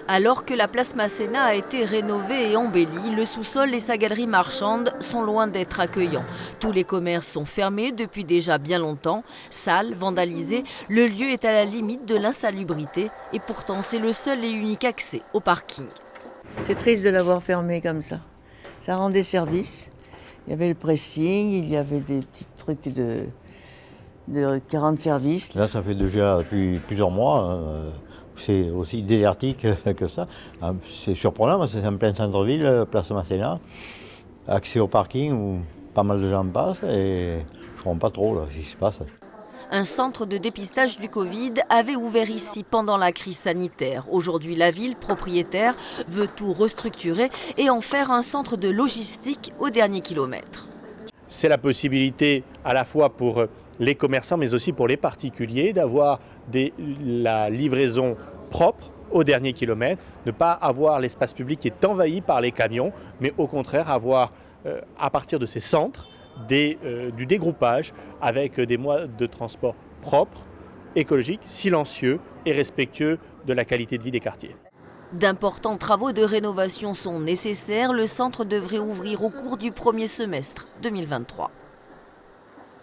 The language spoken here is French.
Alors que la place Masséna a été rénovée et embellie, le sous-sol et sa galerie marchande sont loin d'être accueillants. Tous les commerces sont fermés depuis déjà bien longtemps, sales, vandalisés, le lieu est à la limite de l'insalubrité et pourtant c'est le seul et unique accès au parking. C'est triste de l'avoir fermé comme ça. Ça rendait service. Il y avait le pressing, il y avait des petits trucs de 40 services. Là, ça fait déjà depuis plusieurs mois. C'est aussi désertique que ça. C'est surprenant parce que c'est en plein centre-ville, place Masséna. Accès au parking où pas mal de gens passent et je ne comprends pas trop là, ce qui se passe. Un centre de dépistage du Covid avait ouvert ici pendant la crise sanitaire. Aujourd'hui, la ville, propriétaire, veut tout restructurer et en faire un centre de logistique au dernier kilomètre. C'est la possibilité à la fois pour les commerçants mais aussi pour les particuliers d'avoir la livraison propre au dernier kilomètre, ne pas avoir l'espace public qui est envahi par les camions, mais au contraire avoir à partir de ces centres du dégroupage avec des modes de transport propres, écologiques, silencieux et respectueux de la qualité de vie des quartiers. D'importants travaux de rénovation sont nécessaires. Le centre devrait ouvrir au cours du premier semestre 2023.